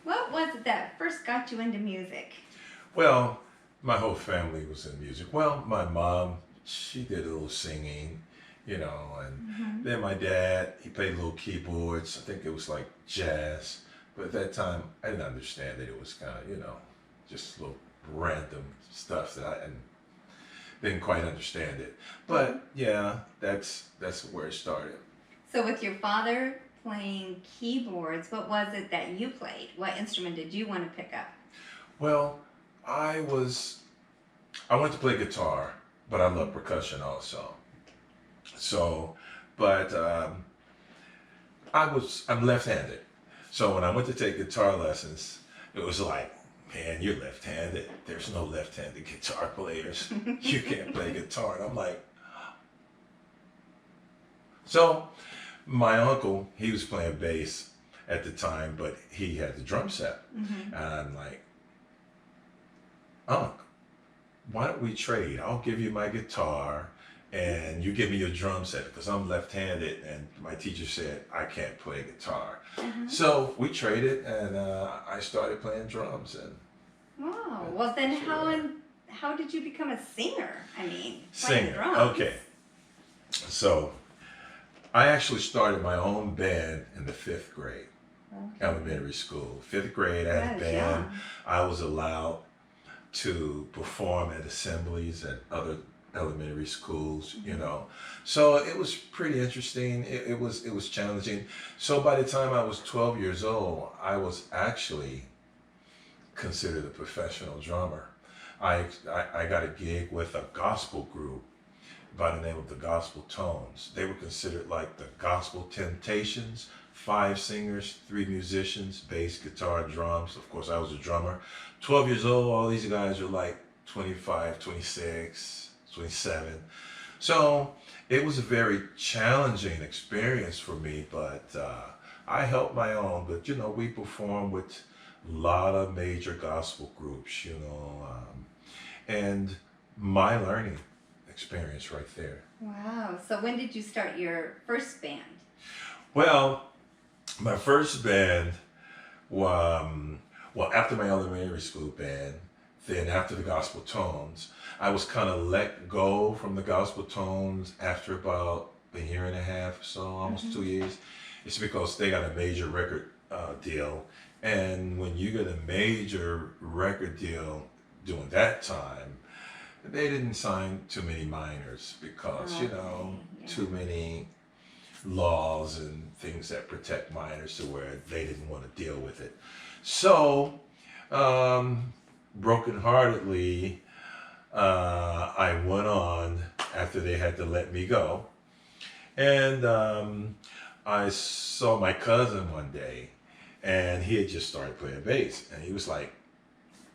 What was it that first got you into music? Well, my whole family was in music. Well, my mom, she did a little singing, and Hmm. then my dad, he played little keyboards. I think it was like jazz. But at that time, I didn't understand it. It was kind of, just little random stuff that I didn't quite understand it. But yeah, that's where it started. So, with your father playing keyboards, what was it that you played? What instrument did you want to pick up? Well, I was I went to play guitar, but I love percussion also. So, but I'm left-handed. So when I went to take guitar lessons, it was like, man, you're left-handed. There's no left-handed guitar players. You can't play guitar. And I'm like, so my uncle, he was playing bass at the time, but he had the drum set. Hmm. And I'm like, Unc, why don't we trade? I'll give you my guitar and you give me your drum set because I'm left-handed and my teacher said I can't play guitar. Uh-huh. So we traded and I started playing drums and Wow. Well, then that's where how did you become a singer? I mean, playing singer. drums. Okay, so I actually started my own band in the fifth grade, Okay. elementary school. Fifth grade, I had a That is band. young. I was allowed to perform at assemblies at other elementary schools. So it was pretty interesting. It was challenging. So by the time I was 12 years old, I was actually considered a professional drummer. I got a gig with a gospel group by the name of the Gospel Tones. They were considered like the Gospel Temptations. Five singers, three musicians, bass, guitar, drums. Of course, I was a drummer. 12 years old, all these guys were like 25, 26, 27. So it was a very challenging experience for me, but I held my own. But, we performed with a lot of major gospel groups, and my learning experience right there. Wow. So, when did you start your first band? Well, my first band, well, after my elementary school band, then after the Gospel Tones, I was kind of let go from the Gospel Tones after about a year and a half or so, almost Hmm. 2 years. It's because they got a major record deal. And when you get a major record deal during that time, they didn't sign too many minors because, Okay. too Yeah. many laws and things that protect minors to where they didn't want to deal with it. So, brokenheartedly, I went on after they had to let me go. And I saw my cousin one day, and he had just started playing bass. And he was like,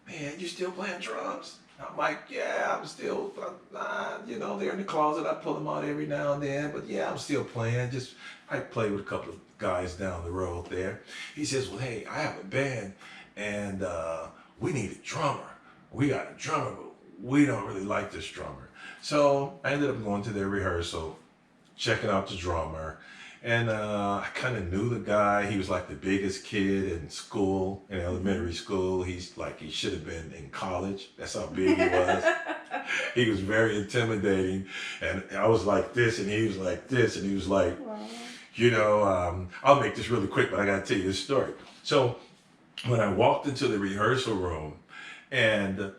man, you still playing drums? I'm like, yeah, I'm still, they're in the closet. I pull them out every now and then, but yeah, I'm still playing. Just, I play with a couple of guys down the road there. He says, well, hey, I have a band and we need a drummer. We got a drummer, but we don't really like this drummer. So I ended up going to their rehearsal, checking out the drummer. And I kind of knew the guy. He was like the biggest kid in school, in Hmm. elementary school. He's like, he should have been in college. That's how big he was. He was very intimidating. And I was like this, and he was like this. And he was like, Wow. I'll make this really quick, but I got to tell you this story. So when I walked into the rehearsal room, and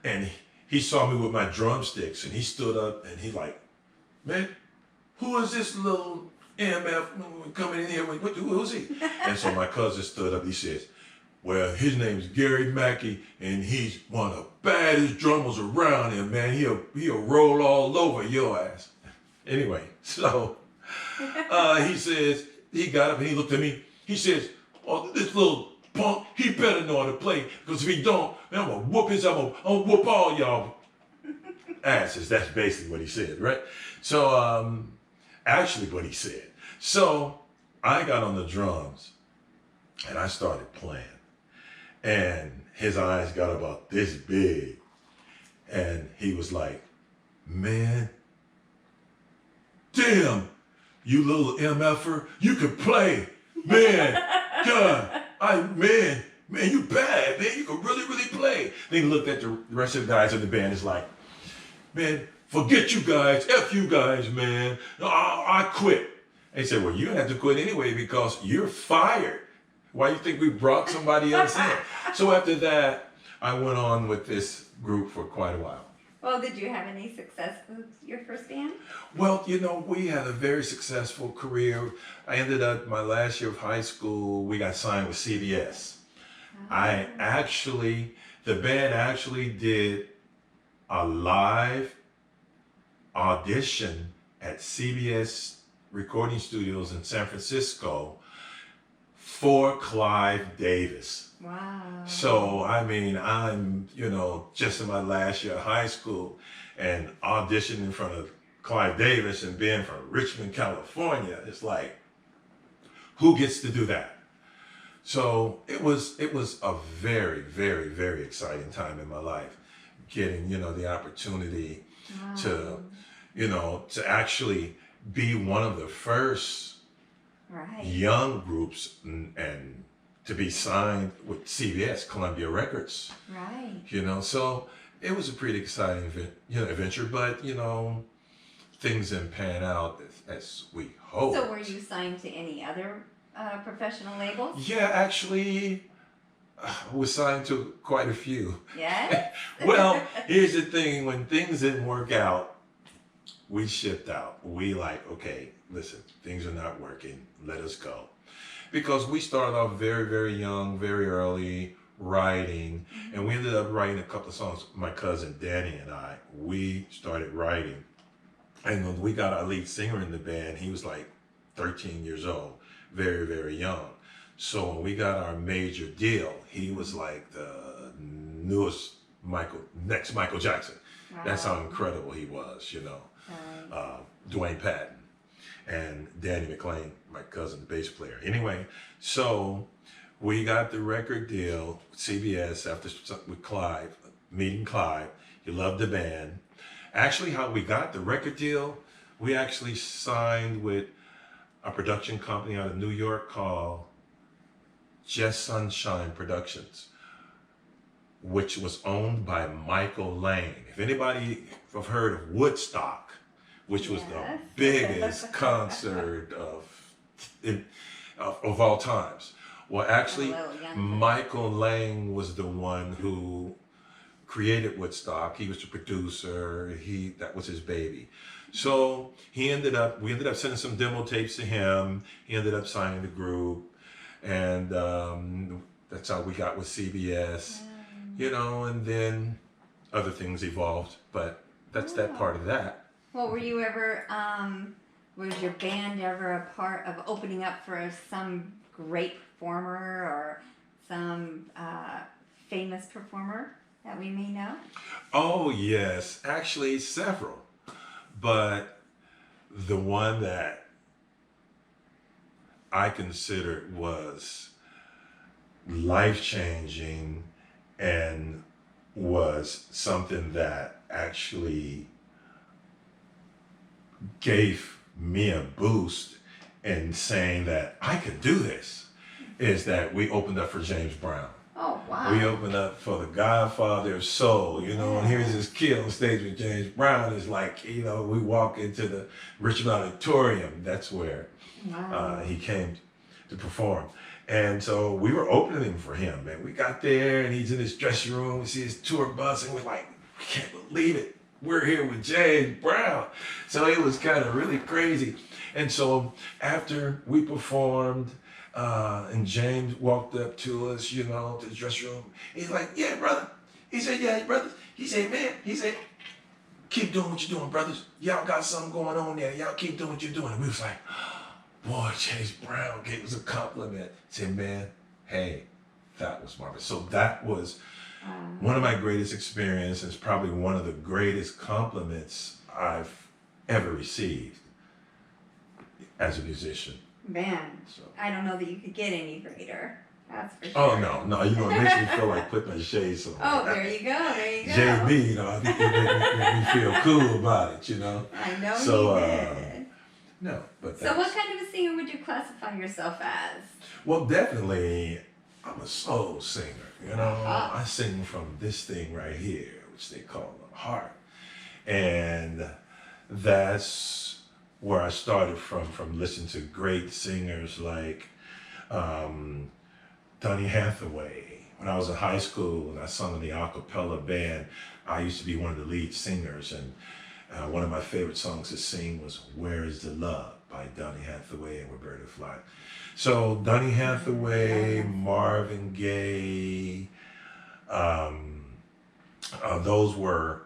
and he saw me with my drumsticks, and he stood up, and he like, man, who is this little MF coming in here? Who's he? And so my cousin stood up. He says, well, his name's Gary Mackey, and he's one of the baddest drummers around here, man. He'll roll all over your ass. Anyway, so he says, he got up and he looked at me. He says, oh, this little punk, he better know how to play, because if he don't, then I'm gonna whoop his, I'm gonna whoop all y'all asses. That's basically what he said, right? So, actually what he said. So I got on the drums and I started playing. And his eyes got about this big. And he was like, man, damn, you little MFer, you can play. Man, God, man, man, you bad, man. You can really, really play. Then he looked at the rest of the guys in the band. Is like, man, forget you guys. F you guys, man. No, I quit. And he said, well, you have to quit anyway because you're fired. Why do you think we brought somebody else in? So after that, I went on with this group for quite a while. Well, did you have any success with your first band? Well, we had a very successful career. I ended up my last year of high school, we got signed with CBS. The band actually did a live audition at CBS recording studios in San Francisco for Clive Davis. Wow. So, I mean, I'm, just in my last year of high school and auditioning in front of Clive Davis and being from Richmond, California. It's like, who gets to do that? So it was a very, very, very exciting time in my life, getting, the opportunity to, to actually be one of the first young groups and to be signed with CBS, Columbia Records. Right. So it was a pretty exciting adventure, but, things didn't pan out as we hoped. So were you signed to any other professional labels? Yeah, actually, I was signed to quite a few. Yes? Well, here's the thing. When things didn't work out, we shipped out. We okay, listen, things are not working. Let us go. Because we started off very, very young, very early writing, and we ended up writing a couple of songs. My cousin Danny and I, we started writing. And when we got our lead singer in the band, he was like 13 years old, very, very young. So when we got our major deal, he was like the newest next Michael Jackson. Wow. That's how incredible he was, Dwayne Patton and Danny McClain, my cousin, the bass player. Anyway, so we got the record deal with CBS with Clive, meeting Clive. He loved the band. Actually, how we got the record deal, we actually signed with a production company out of New York called Just Sunshine Productions, which was owned by Michael Lang. If anybody have heard of Woodstock, which was the biggest concert of all times. Well, actually, Michael Lang was the one who created Woodstock. He was the producer. That was his baby. So we ended up sending some demo tapes to him. He ended up signing the group, and that's how we got with CBS. And then other things evolved, but that's that part of that. Well, were you ever, was your band ever a part of opening up for some great performer or some famous performer that we may know? Oh, yes. Actually, several. But the one that I considered was life-changing and was something that actually gave me a boost in saying that I could do this, is that we opened up for James Brown. Oh, wow. We opened up for the Godfather of Soul, and here's this kid on stage with James Brown. It's like, we walk into the Richmond Auditorium. That's where he came to perform. And so we were opening for him, man. We got there and he's in his dressing room. We see his tour bus and we're like, we can't believe it. We're here with James Brown. So it was kind of really crazy. And so after we performed, and James walked up to us, to the dressing room. He's like, yeah, brother. He said, yeah, brother. He said, man, keep doing what you're doing, brothers. Y'all got something going on there. Y'all keep doing what you're doing. And we was like, boy, James Brown gave us a compliment. He said, man, hey, that was marvelous. So that was one of my greatest experiences, probably one of the greatest compliments I've ever received as a musician. Man, I don't know that you could get any greater. That's for sure. Oh, no. It makes me feel like putting my shades on. Oh, there you go. JB, I think it made me feel cool about it, I know so, you did. No, but so what kind of a singer would you classify yourself as? Well, definitely, I'm a soul singer, you know. I sing from this thing right here, which they call the heart. And that's where I started from listening to great singers like Donny Hathaway. When I was in high school and I sung in the a cappella band, I used to be one of the lead singers. And one of my favorite songs to sing was Where is the Love by Donny Hathaway and Roberta Flack. So Donny Hathaway, Marvin Gaye, those were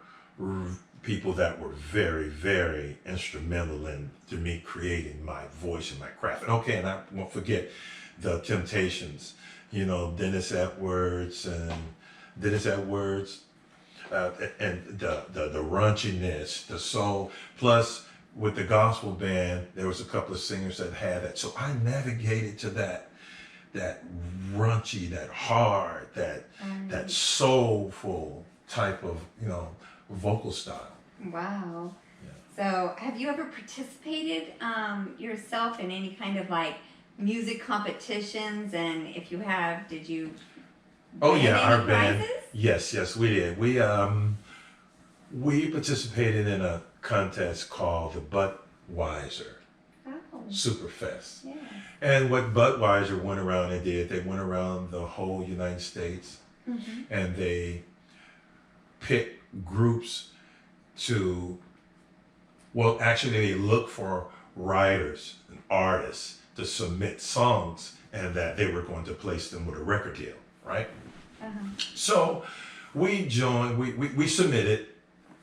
people that were very, very instrumental to me creating my voice and my craft. And okay, and I won't forget the Temptations, you know, Dennis Edwards, and the raunchiness, the soul. Plus, with the gospel band, there was a couple of singers that had that. So I navigated to that raunchy, that hard, that soulful type of, you know, vocal style. Wow. Yeah. So have you ever participated yourself in any kind of like music competitions? And if you have, did you Oh win yeah, any our band. prizes? Yes, we did. We participated in a contest called the Budweiser Oh, Superfest. yeah. And what Budweiser went around and did, they went around the whole United States Mm-hmm. and they picked groups to, well, actually they look for writers and artists to submit songs and that they were going to place them with a record deal, right? Uh-huh. So we joined, we submitted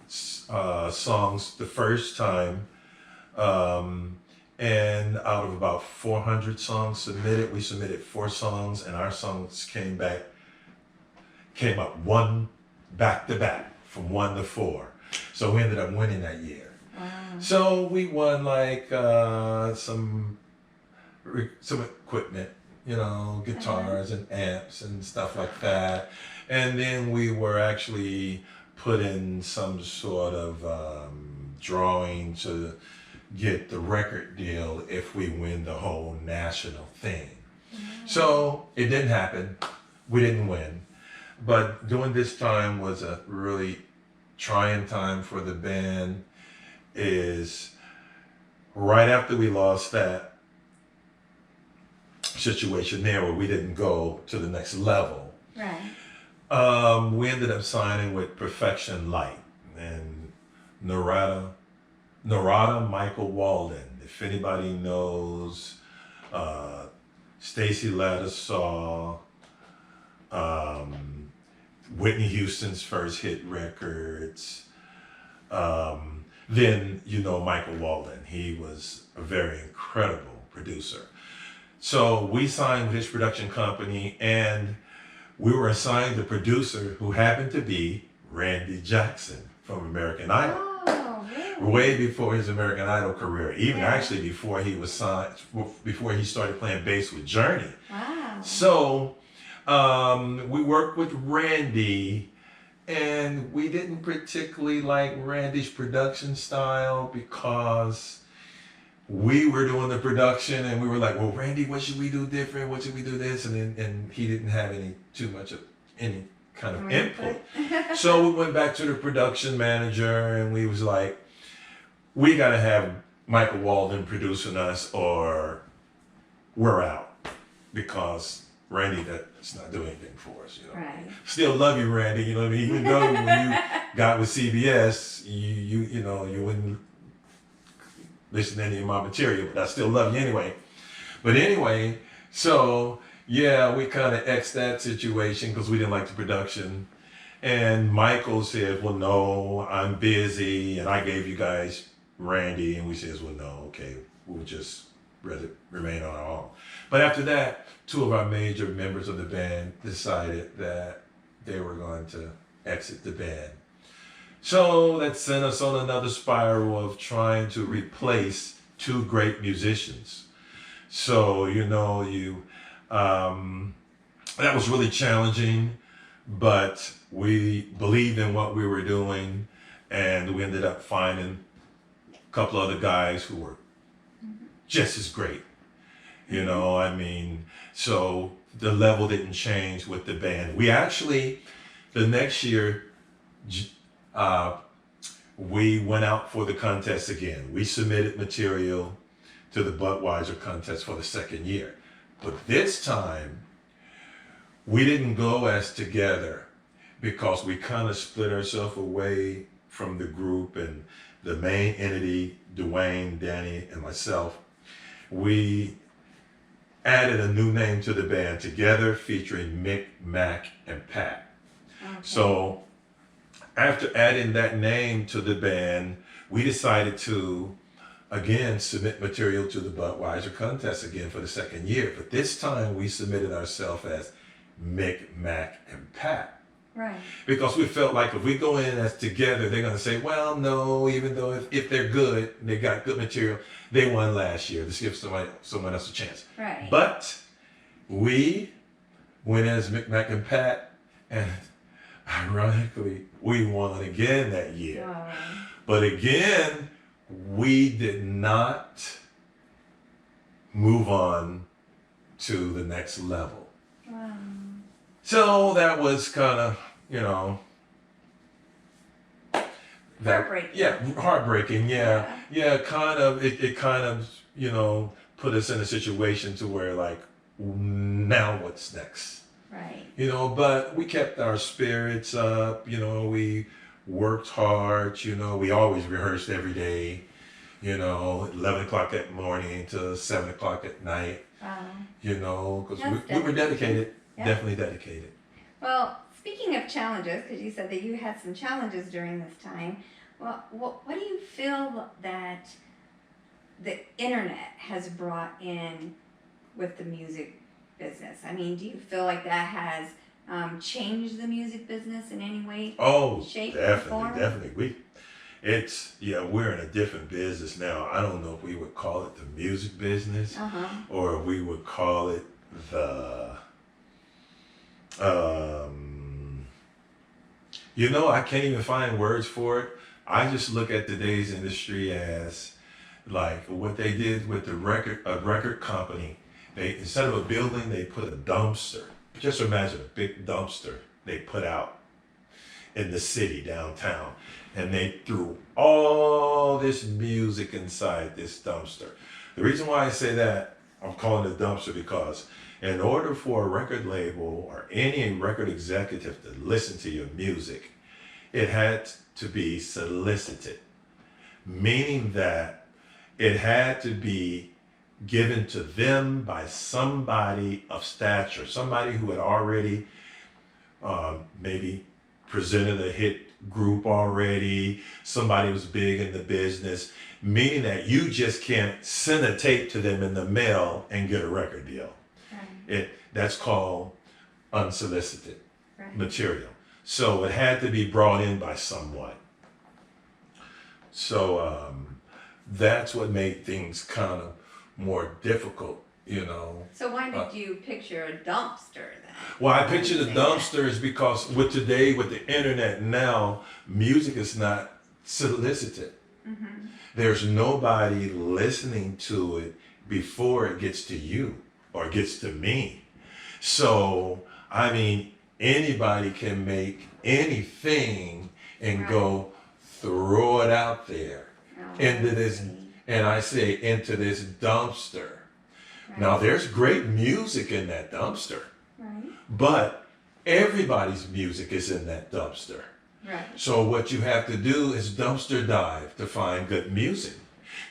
songs the first time, and out of about 400 songs submitted, we submitted 4 songs and our songs came up one back to back from 1 to 4. So we ended up winning that year. Wow. So we won like some equipment, you know, guitars and amps and stuff like that. And then we were actually put in some sort of drawing to get the record deal if we win the whole national thing. So it didn't happen. We didn't win. But during this time was a really trying time for the band. Is right after we lost that situation there where we didn't go to the next level. Right. We ended up signing with Perfection Light and Narada Michael Walden. If anybody knows Stacy Lattisaw, Whitney Houston's first hit records, then you know Michael Walden. He was a very incredible producer. So we signed with his production company and we were assigned the producer who happened to be Randy Jackson from American Idol. Oh, really? Way before his American Idol career, even Yeah. actually before he was signed, before he started playing bass with Journey. Wow. So we worked with Randy, and we didn't particularly like Randy's production style because we were doing the production and we were like, well, Randy, what should we do different? What should we do this? And he didn't have any kind of input. So we went back to the production manager and we was like, we got to have Michael Walden producing us or we're out because Randy, that's not doing anything for us, you know. Right. Still love you, Randy, you know what I mean? Even though when you got with CBS, you know, you wouldn't listen to any of my material, but I still love you anyway. But anyway, so yeah, we kind of X'd that situation because we didn't like the production. And Michael said, well, no, I'm busy. And I gave you guys Randy. And we said, well, no, okay, we'll just rather remain on our own. But after that, 2 of our major members of the band decided that they were going to exit the band. So that sent us on another spiral of trying to replace 2 great musicians. So, you know, that was really challenging, but we believed in what we were doing and we ended up finding a couple other guys who were just as great. You know, I mean, so the level didn't change with the band. We actually, the next year, uh, we went out for the contest again. We submitted material to the Budweiser contest for the second year. But this time, we didn't go as together because we kind of split ourselves away from the group and the main entity, Dwayne, Danny, and myself. We added a new name to the band together featuring Mick, Mac, and Pat. Okay. So after adding that name to the band, we decided to again submit material to the Budweiser contest again for the second year. But this time we submitted ourselves as Mick, Mac, and Pat. Right. Because we felt like if we go in as together, they're going to say, well, no, even though if they're good, they got good material, they won last year. Let's give someone else a chance. Right. But we went as Mick, Mac, and Pat, and ironically, we won again that year. Wow. But again, we did not move on to the next level. Wow. So that was kind of, Heartbreaking. Yeah, heartbreaking. Yeah, kind of. It kind of, put us in a situation to where like, now what's next? Right. But we kept our spirits up. We worked hard. We always rehearsed every day. 11 o'clock at morning to 7 o'clock at night. Wow. Because we were dedicated. Yeah. Definitely dedicated. Well, speaking of challenges, because you said that you had some challenges during this time, well, what do you feel that the internet has brought in with the music business? I mean, do you feel like that has changed the music business in any way? Oh, shape, definitely. We're in a different business now. I don't know if we would call it the music business or if we would call it the I can't even find words for it. I just look at today's industry as like what they did with a record company. They, instead of a building, they put a dumpster. Just imagine a big dumpster they put out in the city downtown, and they threw all this music inside this dumpster. The reason why I say that, I'm calling it a dumpster because in order for a record label or any record executive to listen to your music, it had to be solicited, meaning that it had to be given to them by somebody of stature, somebody who had already maybe presented a hit group already, somebody was big in the business, meaning that you just can't send a tape to them in the mail and get a record deal. That's called unsolicited material. So it had to be brought in by someone. So that's what made things kind of more difficult, So why did you picture a dumpster then? Well, I picture the dumpsters because with the internet now, music is not solicited. Mm-hmm. There's nobody listening to it before it gets to you or gets to me. So, I mean, anybody can make anything and go throw it out there into this, and I say into this dumpster. Now, there's great music in that dumpster, but everybody's music is in that dumpster. So what you have to do is dumpster dive to find good music.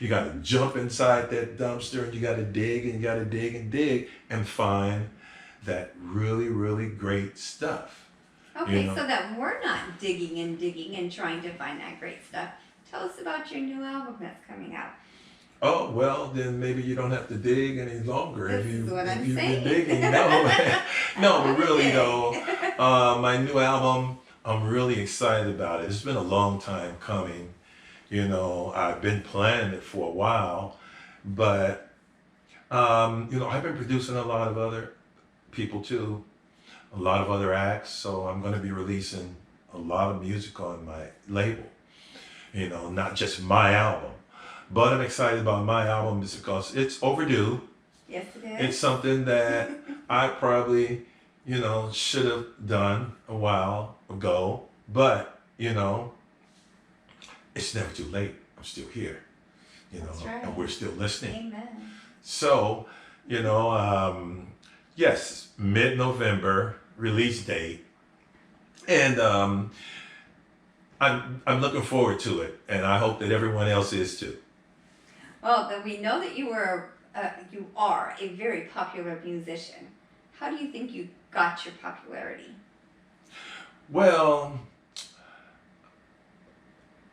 You got to jump inside that dumpster and you got to dig and you got to dig and dig and find that really, really great stuff. Okay, so that we're not digging and trying to find that great stuff. Tell us about your new album that's coming out. Oh, well, then maybe you don't have to dig any longer. This is what I'm saying. Been digging. No, but really though, my new album, I'm really excited about it. It's been a long time coming. I've been planning it for a while, but, I've been producing a lot of other people too, a lot of other acts. So I'm going to be releasing a lot of music on my label, not just my album. But I'm excited about my album just because it's overdue. Yes, it is. It's something that I probably, should have done a while ago, but, it's never too late. I'm still here, That's right. and we're still listening. Amen. So, yes, mid-November release date, and I'm looking forward to it, and I hope that everyone else is too. Well, then we know that you are a very popular musician. How do you think you got your popularity? Well,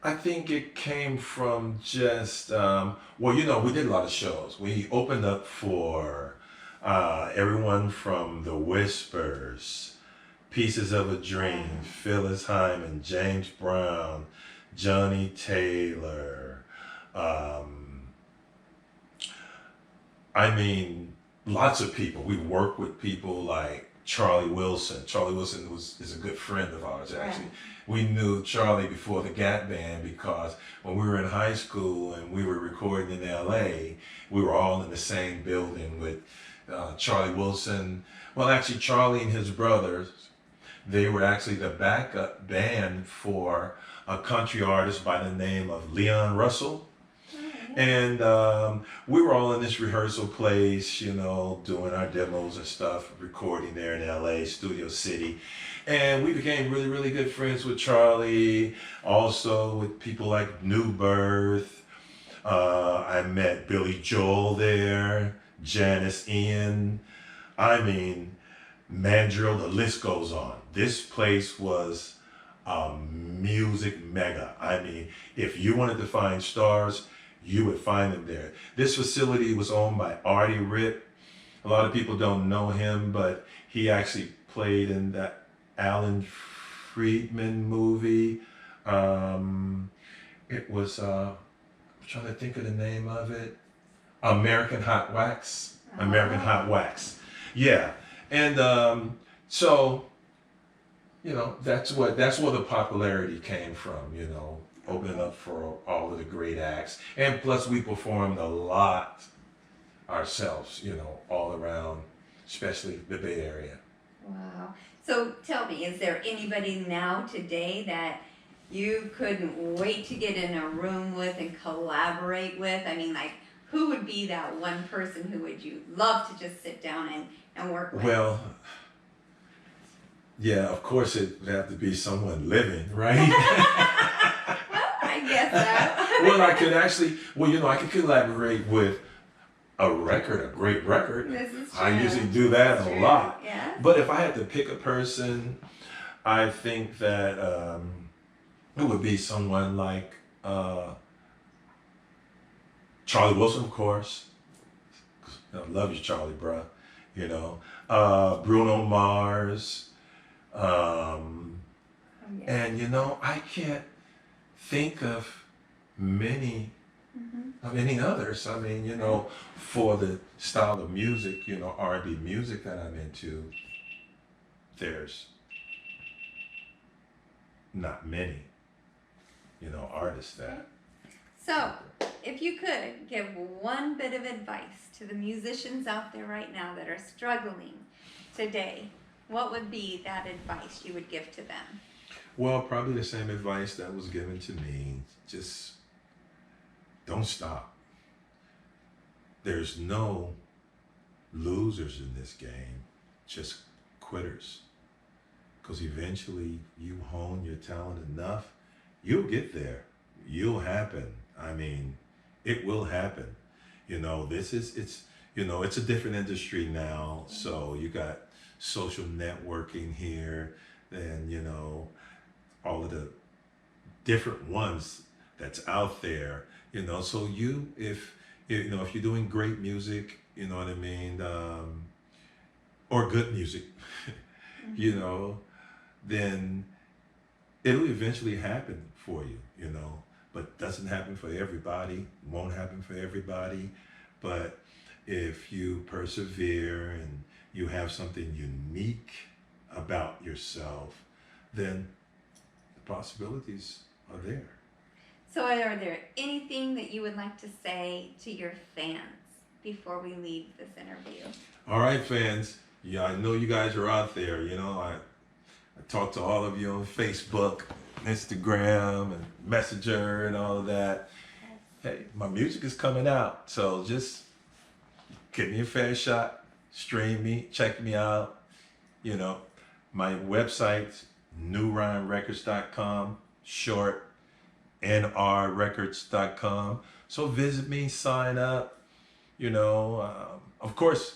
I think it came from just, we did a lot of shows. We opened up for everyone from The Whispers, Pieces of a Dream, Phyllis Hyman, James Brown, Johnny Taylor. Lots of people. We worked with people like Charlie Wilson. Charlie Wilson is a good friend of ours, actually. We knew Charlie before the Gap Band because when we were in high school and we were recording in LA, we were all in the same building with Charlie Wilson. Well, actually, Charlie and his brothers, they were actually the backup band for a country artist by the name of Leon Russell. And we were all in this rehearsal place, doing our demos and stuff, recording there in LA, Studio City. And we became really, really good friends with Charlie, also with people like New Birth. I met Billy Joel there, Janice Ian. Mandrill, the list goes on. This place was a music mega. If you wanted to find stars, you would find them there. This facility was owned by Artie Ritt. A lot of people don't know him, but he actually played in that Alan Friedman movie. It was, I'm trying to think of the name of it. American Hot Wax. American Hot Wax. Yeah. And so, that's where the popularity came from, opening up for all of the great acts. And plus we performed a lot ourselves, all around, especially the Bay Area. Wow. So tell me, is there anybody now today that you couldn't wait to get in a room with and collaborate with? Who would be that one person who would you love to just sit down and work with? Well, yeah, of course it would have to be someone living, right? I guess so. Well, I could collaborate with a great record. This is true. I usually do that a lot. Yeah. But if I had to pick a person, I think that it would be someone like Charlie Wilson, of course. I love you, Charlie, bruh. Bruno Mars. And I can't think of many others. For the style of music, R&B music that I'm into, there's not many, artists that. So, if you could give one bit of advice to the musicians out there right now that are struggling today, what would be that advice you would give to them? Well, probably the same advice that was given to me. Just don't stop. There's no losers in this game, just quitters. Because eventually you hone your talent enough, you'll get there. You'll happen. It will happen. It's a different industry now. So you got social networking here and, all of the different ones that's out there, so if you're doing great music, or good music, then it'll eventually happen for you, but doesn't happen for everybody, won't happen for everybody. But if you persevere and you have something unique about yourself, then the possibilities are there. So are there anything that you would like to say to your fans before we leave this interview? All right, fans. Yeah, I know you guys are out there. You know, I talk to all of you on Facebook, Instagram, and Messenger, and all of that. Hey, my music is coming out, so just give me a fair shot. Stream me, check me out. You know, my website's newrhymerecords.com, short nrrecords.com. So visit me, sign up. You know, of course,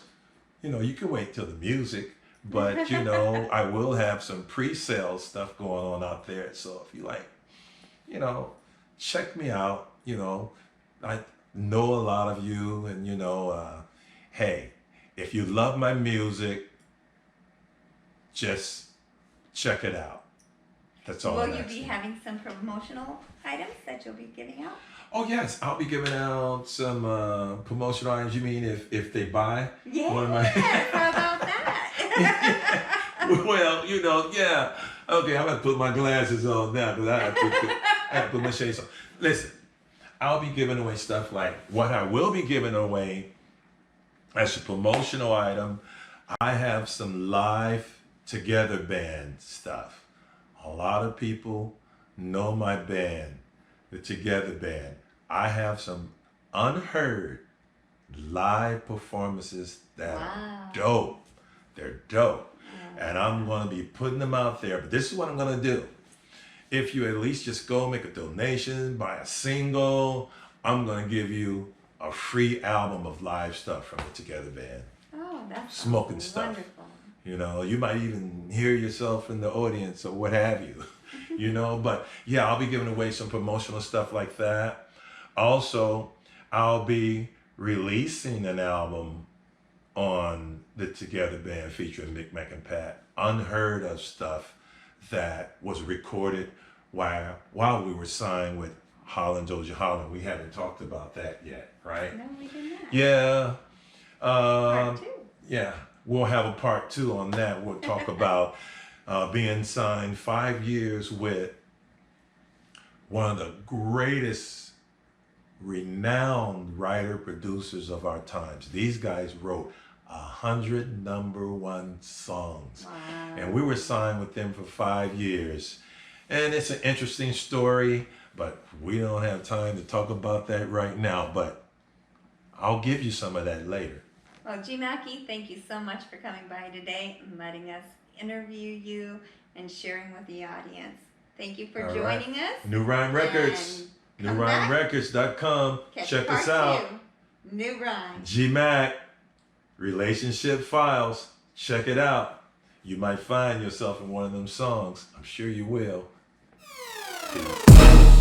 you know, you can wait till the music, but you know, I will have some pre-sale stuff going on out there. So if you like, you know, check me out. You know, I know a lot of you, and you know, hey, if you love my music, just check it out. That's all. Will you be having some promotional items that you'll be giving out? Oh yes, I'll be giving out some promotional items. You mean if they buy one of my? How about that? Well, you know, yeah. Okay, I'm gonna put my glasses on now because I have to put my shades on. Listen, I'll be giving away stuff like what I will be giving away as a promotional item. I have some live together band stuff. A lot of people know my band, the Together Band. I have some unheard live performances that are dope. They're dope. And I'm going to be putting them out there. But this is what I'm going to do. If you at least just go make a donation, buy a single, I'm going to give you a free album of live stuff from the Together Band. Oh, that's smoking stuff. Wonderful. You know, you might even hear yourself in the audience or what have you. You know, but yeah, I'll be giving away some promotional stuff like that. Also, I'll be releasing an album on the Together Band featuring Mick, Mac, and Pat. Unheard of stuff that was recorded while we were signed with Holland, Georgia Holland. We haven't talked about that yet, right? No, we did not. Yeah. Part 2. Yeah, we'll have a part 2 on that. We'll talk about being signed 5 years with one of the greatest renowned writer producers of our times. These guys wrote 100 #1 songs. Wow. And we were signed with them for 5 years. And it's an interesting story, but we don't have time to talk about that right now. But I'll give you some of that later. Well, G Mackey, thank you so much for coming by today and letting us interview you and sharing with the audience. Thank you for joining us. New Rhyme Records, newrhymerecords.com. Check us out. 2. New Rhyme. G Mac, Relationship Files. Check it out. You might find yourself in one of them songs. I'm sure you will. Peace.